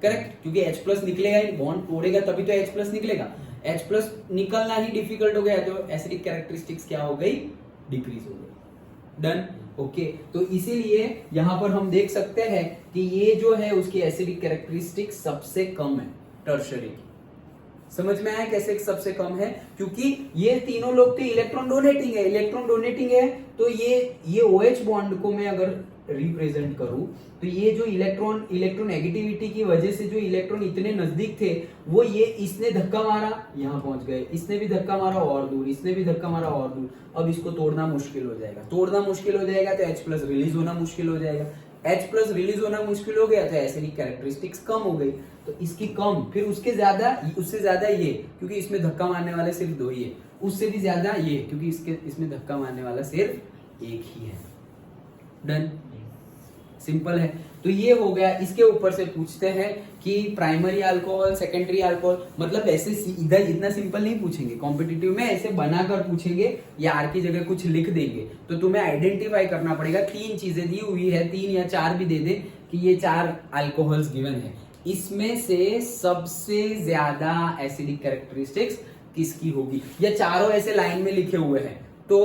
करेक्ट, क्योंकि H+ निकलेगा ही, बॉन्ड तोड़ेगा तभी तो H+ निकलेगा। H+ निकलना ही डिफिकल्ट हो गया तो एसिडिक कैरेक्टरिस्टिक्स क्या हो गई, डिक्रीज हो गई। डन। ओके, तो इसीलिए यहां पर हम देख सकते हैं कि ये जो है उसकी एसिडिक कैरेक्टरिस्टिक्स सबसे कम है टर्शरी की। समझ में आया कैसे सबसे कम है, क्योंकि ये तीनों लोग तो इलेक्ट्रॉन डोनेटिंग है तो ये OH बॉन्ड को मैं अगर रिप्रेजेंट करूं तो ये जो इलेक्ट्रोनेगेटिविटी की वजह से जो इलेक्ट्रॉन इतने नजदीक थे वो ये, इसने धक्का मारा यहां पहुंच गए, इसने भी धक्का मारा और दूर, इसने भी धक्का मारा और दूर, अब इसको तोड़ना मुश्किल हो जाएगा तो H+ रिलीज होना मुश्किल हो जाएगा, H+ रिलीज होना मुश्किल हो गया तो एसिडिक कैरेक्टरिस्टिक्स कम हो गई, तो इसकी कम, फिर उससे ज्यादा ये, क्योंकि इसमें धक्का मारने वाले सिर्फ 2 ही है, उससे भी ज्यादा ये क्योंकि इसमें धक्का मारने वाला सिर्फ एक ही है। डन, सिंपल है। तो ये हो गया। इसके ऊपर से पूछते हैं कि प्राइमरी अल्कोहल, सेकेंडरी अल्कोहल, मतलब ऐसे इधर इतना सिंपल नहीं पूछेंगे, कॉम्पिटिटिव में ऐसे बनाकर पूछेंगे या आर की जगह कुछ लिख देंगे। तो तुम्हें आइडेंटिफाई करना पड़ेगा, 3 चीजें दी हुई है, 3 या 4 भी दे दे कि ये 4 अल्कोहल्स गिवन है, इसमें से सबसे ज्यादा एसिडिक कैरेक्टरिस्टिक्स किसकी होगी, या चारों ऐसे लाइन में लिखे हुए हैं तो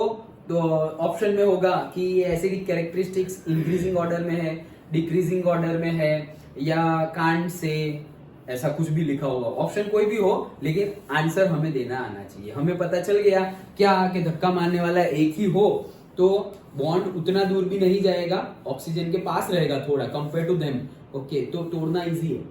ऑप्शन में होगा कि ये एसिडिक कैरेक्टरिस्टिक्स इंक्रीजिंग ऑर्डर में है, डिक्रीजिंग ऑर्डर में है, या कांट से ऐसा कुछ भी लिखा होगा। ऑप्शन कोई भी हो, लेकिन आंसर हमें देना आना चाहिए। हमें पता चल गया क्या कि धक्का मारने वाला एक ही हो तो बॉन्ड उतना दूर भी नहीं जाएगा, ऑक्सीजन के पास रहेगा थोड़ा कंपेयर टू देम, ओके, तो तोड़ना इजी है।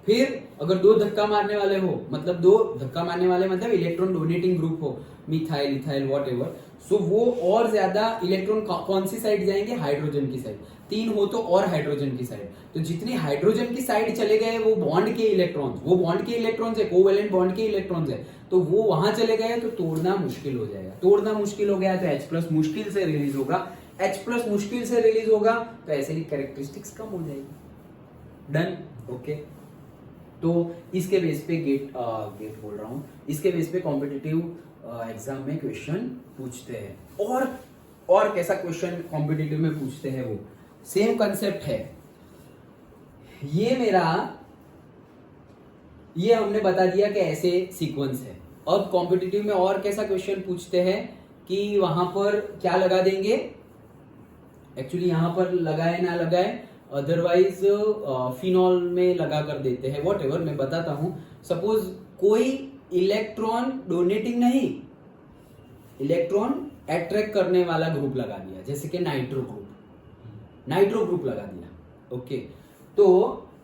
फिर अगर 2 धक्का मारने वाले हो, मतलब 2 धक्का मारने वाले मतलब इलेक्ट्रॉन डोनेटिंग ग्रुप हो, मिथाइल, इथाइल, व्हाटएवर, सो वो और ज्यादा इलेक्ट्रॉन कौन सी साइड जाएंगे, हाइड्रोजन की साइड। 3 हो तो और हाइड्रोजन की साइड, तो जितनी हाइड्रोजन की साइड चले गए वो बॉन्ड के इलेक्ट्रॉन्स है, कोवेलेंट बॉन्ड के इलेक्ट्रॉन्स है, तो वो वहां चले गए तो तोड़ना मुश्किल हो जाएगा। तोड़ना मुश्किल हो गया तो H+ मुश्किल से रिलीज होगा, H+ मुश्किल से रिलीज होगा तो एसिडिक कैरेक्टरिस्टिक्स कम हो जाएगी। Done, okay. तो इसके बेस पे गेट बोल रहा हूं, इसके बेस पे कॉम्पिटिटिव एग्जाम में क्वेश्चन पूछते हैं। और कैसा क्वेश्चन कॉम्पिटिटिव में पूछते हैं, वो सेम कंसेप्ट है। ये हमने बता दिया कि ऐसे सीक्वेंस है। अब कॉम्पिटिटिव में और कैसा क्वेश्चन पूछते हैं कि वहां पर क्या लगा देंगे, एक्चुअली यहां पर लगाए ना लगाए, अदरवाइज फिनॉल में लगा कर देते हैं, व्हाटएवर, मैं बताता हूं। सपोज कोई इलेक्ट्रॉन डोनेटिंग नहीं, इलेक्ट्रॉन अट्रैक्ट करने वाला ग्रुप लगा दिया, जैसे कि नाइट्रो ग्रुप लगा दिया, ओके। तो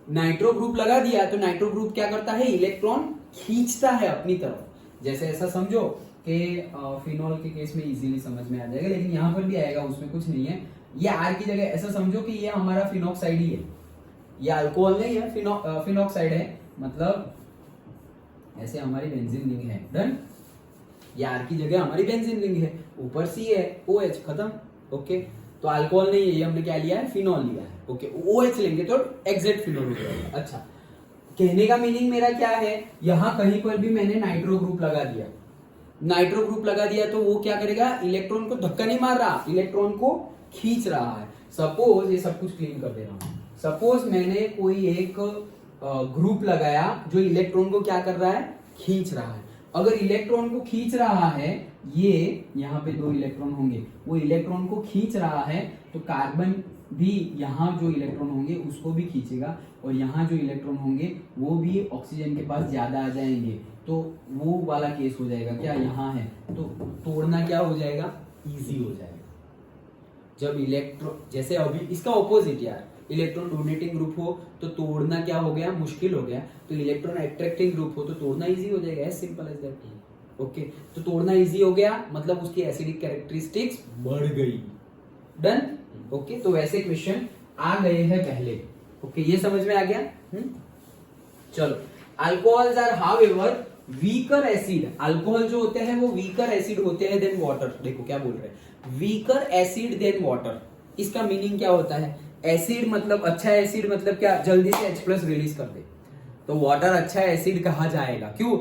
नाइट्रो ग्रुप लगा दिया तो नाइट्रो ग्रुप क्या करता है, इलेक्ट्रॉन खींचता है अपनी तरफ। जैसे ऐसा समझो कि फिनॉल के केस में इजीली समझ में आ जाएगा, लेकिन यहां पर भी आएगा, उसमें कुछ नहीं है। ये आर की जगह ऐसा समझो कि ये हमारा फिनॉक्साइड ही है, ये अल्कोहल नहीं है, फिनॉक्साइड है, मतलब ऐसे हमारी बेंजीन रिंग है। डन, ये आर की जगह हमारी बेंजीन रिंग है, ऊपर सी है, OH, खत्म, ओके। तो अल्कोहल नहीं है, ये हमने क्या लिया है, फिनॉल लिया है, ओके। OH लेंगे तो एग्जैक्ट फिनॉल हो जाएगा। अच्छा, कहने का मीनिंग मेरा क्या है, यहां कहीं पर भी मैंने नाइट्रो ग्रुप लगा दिया, तो वो क्या करेगा, इलेक्ट्रॉन को धक्का नहीं मार रहा, इलेक्ट्रॉन को खींच रहा है। सपोज ये सब कुछ क्लीन कर दे रहा हूं, सपोज मैंने कोई एक ग्रुप लगाया जो इलेक्ट्रॉन को क्या कर रहा है, खींच रहा है। अगर इलेक्ट्रॉन को खींच रहा है, ये यहाँ पे 2 इलेक्ट्रॉन होंगे, वो इलेक्ट्रॉन को खींच रहा है, तो कार्बन भी यहाँ जो इलेक्ट्रॉन होंगे उसको भी खींचेगा, और यहाँ जो इलेक्ट्रॉन होंगे वो भी ऑक्सीजन के पास ज्यादा आ जाएंगे, तो वो वाला केस हो जाएगा। क्या यहाँ है तो तोड़ना क्या हो जाएगा, इजी हो जाएगा। जब इलेक्ट्रॉन, जैसे अभी इसका ऑपोजिट यार, इलेक्ट्रॉन डोनेटिंग ग्रुप हो तो तोड़ना क्या हो गया, मुश्किल हो गया। तो इलेक्ट्रॉन अट्रैक्टिंग ग्रुप हो तो तोड़ना इजी हो जाएगा, as simple as that, okay. तो तोड़ना इजी हो गया, मतलब उसकी एसिडिक कैरेक्टरिस्टिक्स बढ़ गई। Done, okay. तो वैसे क्वेश्चन आ गए हैं पहले, ओके, ये समझ में आ गया। चलो, alcohols are however weaker acid, alcohol जो होते हैं वो वीकर एसिड होते हैं देन वाटर। देखो क्या बोल रहे हैं, वीकर एसिड देन वाटर। इसका मीनिंग क्या होता है, एसिड मतलब अच्छा एसिड मतलब क्या, जल्दी से H+ रिलीज कर दे, तो वाटर अच्छा एसिड कहा जाएगा। क्यों,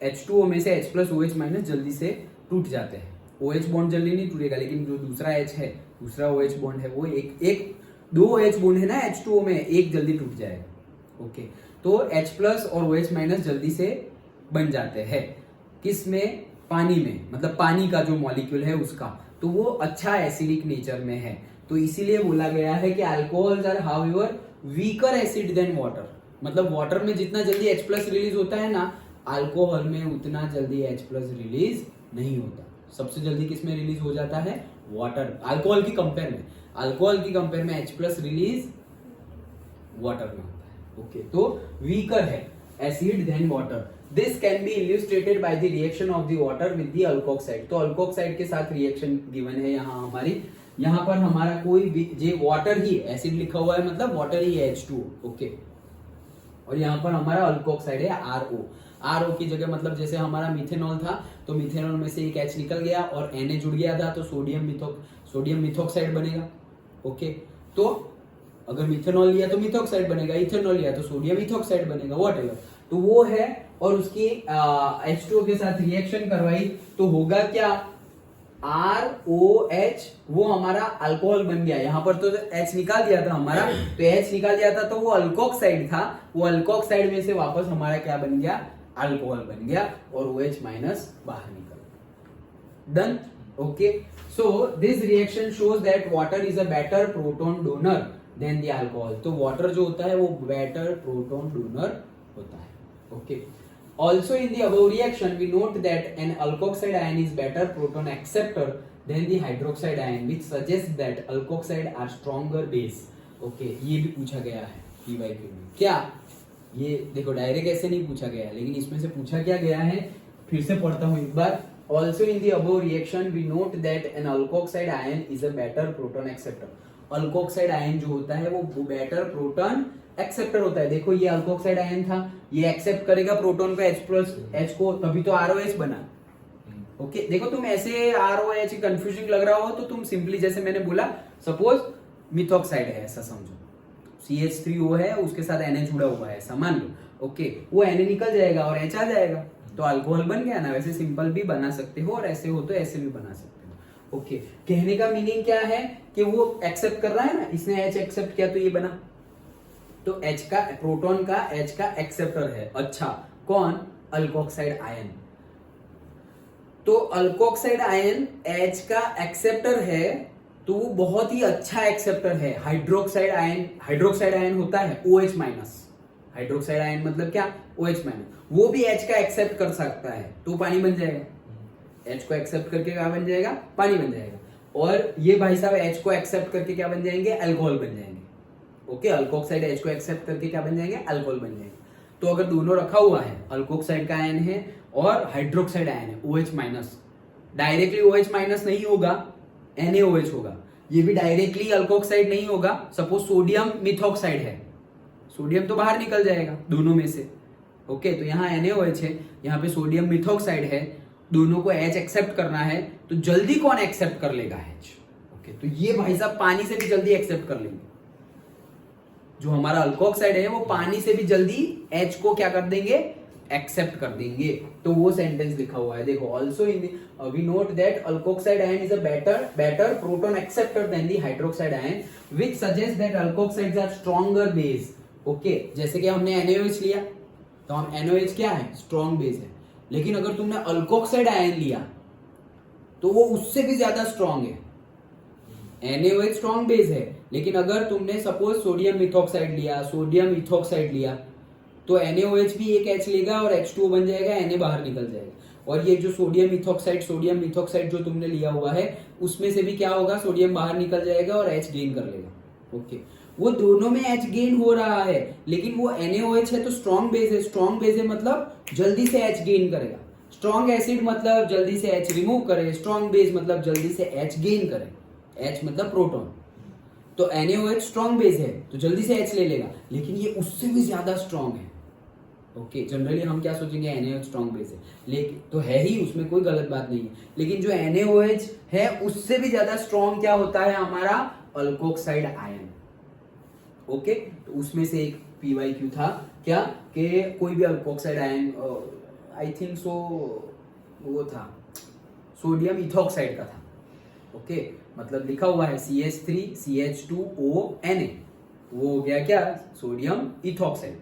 H2O में से H+ OH- जल्दी से टूट जाते हैं। OH बॉन्ड जल्दी नहीं टूटेगा, लेकिन जो दूसरा H है, दूसरा OH बॉन्ड है, वो एक 2 OH बॉन्ड है ना H2O में, एक जल्दी टूट जाएगा, ओके। तो H+ और OH- जल्दी से बन जाते हैं, किस में, पानी में, मतलब पानी का जो मॉलिक्यूल है उसका, तो वो अच्छा एसिडिक नेचर में है। तो इसीलिए बोला गया है कि alcohols are however weaker acid then water, मतलब वाटर में जितना जल्दी H+ रिलीज होता है ना, अल्कोहल में उतना जल्दी H+ रिलीज नहीं होता। सबसे जल्दी किस में रिलीज हो जाता है, वाटर, अल्कोहल की कंपेयर में H+ रिलीज वाटर में होता है, ओके। तो वीकर है acid then water. This can be illustrated by the reaction of the water with the alkoxide. तो अल्कोक्साइड के साथ रिएक्शन गिवन है यहाँ हमारी, यहाँ पर हमारा कोई भी जे वाटर ही, एसिड लिखा हुआ है मतलब वाटर ही है H2O, ओके। और यहाँ पर हमारा अल्कोक्साइड है RO की जगह, मतलब जैसे हमारा मिथेनॉल था तो मिथेनॉल में से एक H निकल गया और Na जुड़ गया था, तो सोडियम मिथोक्साइड बनेगा, ओके। तो अगर मिथेनॉल लिया तो मिथॉक्साइड बनेगा, इथेनॉल लिया तो सोडियम इथॉक्साइड बनेगा, व्हाटएवर। तो वो है, और उसकी H2O के साथ रिएक्शन करवाई तो होगा क्या, ROH, वो हमारा अल्कोहल बन गया। यहाँ पर तो H निकाल दिया था हमारा, तो H निकाल दिया था तो वो अल्कोक्साइड था, वो अल्कोक्साइड में से वापस हमारा क्या बन गया, अल्कोहल बन गया, और OH माइनस बाहर निकल गया। Done, okay. So this reaction shows that water is a better proton donor than the alcohol. तो वाटर जो होता है वो बेटर प्रोटॉन डोनर होता है, okay. Also in the above reaction, we note that an alkoxide ion is better proton acceptor than the hydroxide ion, which suggests that alkoxide are stronger base. Okay, ये भी पूछा गया है PYQ में। क्या ये देखो, डायरेक्ट ऐसे नहीं पूछा गया है, लेकिन इसमें से पूछा क्या गया है, फिर से पढ़ता हूँ एक बार। Also in the above reaction, we note that an alkoxide ion is a better proton acceptor. Alkoxide ion जो होता है वो बेटर प्रोटॉन एक्सेप्टर होता है। देखो ये अल्कोक्साइड आयन था, ये एक्सेप्ट करेगा प्रोटॉन को H को, तभी तो ROH बना। ओके, देखो तुम ऐसे ROH कंफ्यूजिंग लग रहा हो तो तुम सिंपली जैसे मैंने बोला, सपोज मिथॉक्साइड है ऐसा समझो, CH3O है, उसके साथ NH जुड़ा हुआ है ऐसा मान लो, ओके, वो Na निकल जाएगा और H आ जाएगा, तो अल्कोहल बन गया ना। वैसे सिंपल भी बना सकते हो और ऐसे हो तो ऐसे भी बना सकते हो। ओके, कहने का मीनिंग क्या है कि वो एक्सेप्ट कर रहा है ना, इसने H एक्सेप्ट किया तो ये बना, तो H का प्रोटॉन का H का एक्सेप्टर है। अच्छा, कौन, अल्कोक्साइड आयन। तो अल्कोक्साइड आयन H का एक्सेप्टर है, तो वो बहुत ही अच्छा एक्सेप्टर है। हाइड्रोक्साइड आयन होता है OH माइनस, हाइड्रोक्साइड आयन मतलब क्या, OH माइनस, वो भी H का एक्सेप्ट कर सकता है तो पानी बन जाएगा। H को एक्सेप्ट करके क्या बन जाएगा, पानी बन जाएगा। और ये भाई साहब H को एक्सेप्ट करके क्या बन जाएंगे, अल्कोहल बन जाएंगे। ओके, अल्कोक्साइड H को एक्सेप्ट करके क्या बन जाएंगे, अल्कोहल बन जाएंगे। तो अगर दोनों रखा हुआ है, अल्कोक्साइड का आयन है और हाइड्रोक्साइड आयन है OH minus, directly OH minus नहीं होगा, NaOH होगा। ये भी डायरेक्टली अल्कोक्साइड नहीं होगा। सपोज सोडियम मिथॉक्साइड है, सोडियम तो बाहर निकल जाएगा दोनों में से। ओके, तो यहाँ NaOH है, यहाँ पे सोडियम मिथॉक्साइड है, दोनों को H एक्सेप्ट करना है, तो जल्दी कौन एक्सेप्ट कर लेगा, H। ओके, तो ये भाई साहब पानी से भी जल्दी एक्सेप्ट कर लेंगे। जो हमारा अल्कोक्साइड है वो पानी से भी जल्दी H को क्या कर देंगे, एक्सेप्ट कर देंगे। तो वो सेंटेंस लिखा हुआ है, देखो, also in we note that alkoxide ion is a better proton acceptor than the hydroxide ion, which suggest that alkoxides are stronger base. Okay, जैसे कि हमने NaOH लिया, तो हम NaOH क्या है, स्ट्रॉन्ग बेस है। लेकिन अगर तुमने अल्कोक्साइड आयन लिया तो वो उससे भी ज्यादा स्ट्रॉन्ग है। NaOH स्ट्रॉन्ग बेस है, लेकिन अगर तुमने सपोज सोडियम मिथॉक्साइड लिया, सोडियम इथॉक्साइड लिया, तो NaOH भी एक H लेगा और H2O बन जाएगा, Na बाहर निकल जाएगा। और ये जो सोडियम मिथॉक्साइड जो तुमने लिया हुआ है, उसमें से भी क्या होगा, सोडियम बाहर निकल जाएगा और H गेन कर लेगा। ओके, वो दोनों में H गेन हो रहा है, लेकिन वो NaOH है तो स्ट्रॉन्ग बेस है। स्ट्रॉन्ग बेस है मतलब जल्दी से H गेन करेगा। स्ट्रॉन्ग एसिड मतलब जल्दी से H रिमूव करे, स्ट्रॉन्ग बेस मतलब जल्दी से H गेन करे। H मतलब प्रोटॉन। तो NaOH स्ट्रॉन्ग बेस है तो जल्दी से H ले लेगा, लेकिन ये उससे भी ज्यादा स्ट्रॉन्ग है। ओके, जनरली हम क्या सोचेंगे, NaOH स्ट्रॉन्ग बेस है, लेकिन तो है ही, उसमें कोई गलत बात नहीं है। लेकिन जो NaOH है उससे भी ज्यादा स्ट्रॉन्ग क्या होता है, हमारा अल्कोक्साइड आयन। ओके, तो उसमें से एक PYQ था क्या, कि कोई भी alkoxide ion, I think so वो था सोडियम इथॉक्साइड का था। ओके, मतलब लिखा हुआ है CH3CH2O Na, वो हो गया क्या, सोडियम इथॉक्साइड।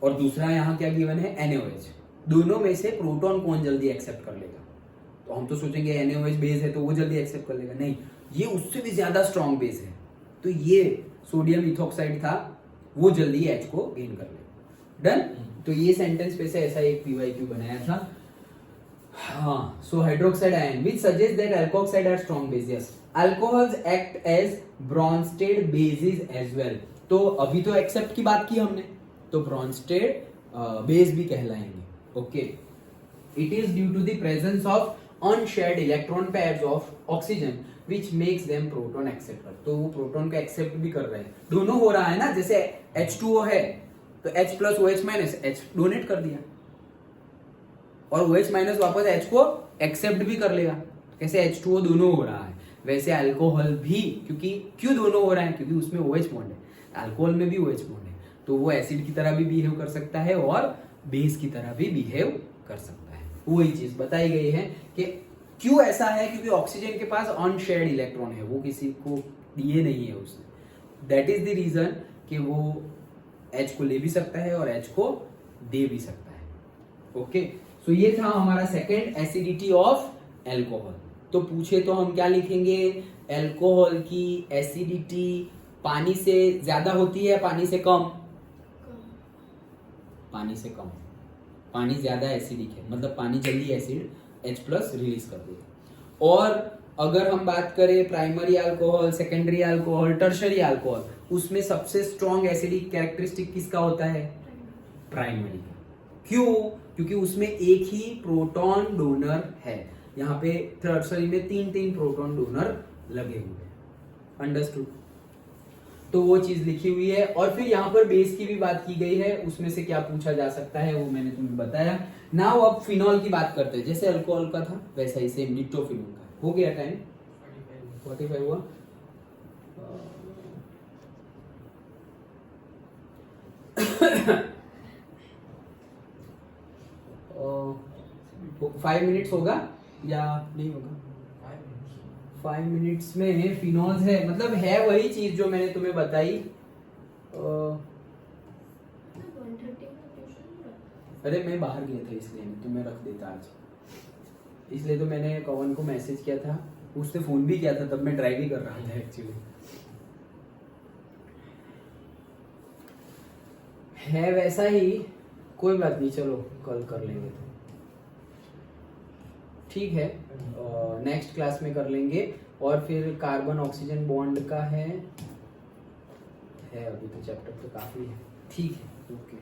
और दूसरा यहाँ क्या गिवन है, NaOH। दोनों में से प्रोटॉन कौन जल्दी एक्सेप्ट कर लेगा, तो हम तो सोचेंगे NaOH बेस है तो वो जल्दी एक्सेप्ट कर लेगा, नहीं, ये उससे भी ज्यादा स्ट्रॉन्ग बेस है, तो ये सोडियम इथॉक्साइड था, वो जल्दी H को गेन कर लेगा। डन। तो ये सेंटेंस पे से ऐसा एक PYQ बनाया था। हाँ, so hydroxide ion which suggest that alkoxide are strong base. Yes, alcohols act as Bronsted bases as well. तो अभी तो एक्सेप्ट की बात की हमने, तो ब्रॉन्स्टेड बेस भी कहलाएंगे। Okay, it is due to the presence of unshared electron pairs of oxygen which makes them proton acceptor। तो वो प्रोटॉन को एक्सेप्ट भी कर रहे हैं, दोनों हो रहा है ना। जैसे H2O है तो H plus OH minus H donate कर दिया, और OH माइनस वापस H को एक्सेप्ट भी कर लेगा। कैसे, H2O दोनों हो रहा है। वैसे अल्कोहल भी, क्योंकि क्यों दोनों हो रहा है, क्योंकि उसमें OH बॉन्ड है, अल्कोहल में भी OH बॉन्ड है, तो वो एसिड की तरह भी बिहेव कर सकता है और बेस की तरह भी बिहेव कर सकता है। वही चीज बताई गई है कि क्यों ऐसा है, क्योंकि ऑक्सीजन के पास अनशेयर्ड इलेक्ट्रॉन है, वो किसी को दिए नहीं है उसने। दैट इज द रीजन कि वो H को ले भी सकता है और H को दे भी सकता है। ओके, सो ये था हमारा सेकंड, एसिडिटी ऑफ एल्कोहल। तो पूछे तो हम क्या लिखेंगे, एल्कोहल की एसिडिटी पानी से ज्यादा होती है, पानी से कम? पानी से कम। पानी ज्यादा एसिडिक है, मतलब पानी जल्दी एसिड H+ रिलीज कर देगा। और अगर हम बात करें primary alcohol, secondary alcohol, tertiary alcohol, उसमें सबसे स्ट्रॉन्ग एसिडिक कैरेक्टरिस्टिक किसका होता है? प्राइमरी का। क्यों? क्योंकि उसमें एक ही प्रोटॉन डोनर है। यहाँ पे टर्शरी में 3 प्रोटॉन डोनर लगे हुए हैं। अंडरस्टूड? तो वो चीज लिखी हुई है। और फिर यहाँ पर बेस की भी बात की गई है, उसमें से क्या पूछा जा सकता है वो मैंने तुम्हें बताया। नाउ अब फिनॉल की बात करते हैं, जैसे अल्कोहल का था वैसा ही सेम डिट्टो फिनॉल का। हो गया टाइम? 45 हुआ। तो 5 मिनट्स होगा या नहीं होगा? 5 मिनट्स में फिनॉल्स है, मतलब है वही चीज जो मैंने तुम्हें बताई। अरे मैं बाहर गया था इसलिए मैं तुम्हें रख देता आज, इसलिए तो मैंने कवन को मैसेज किया था, उसने फोन भी किया था, तब मैं ड्राइव ही कर रहा था एक्चुअली। है वैसा ही, कोई बात नहीं, चलो कल कर लेंगे तो ठीक है, नेक्स्ट क्लास में कर लेंगे। और फिर कार्बन ऑक्सीजन बॉन्ड का है अभी तो चैप्टर तो काफी है। ठीक है, ओके।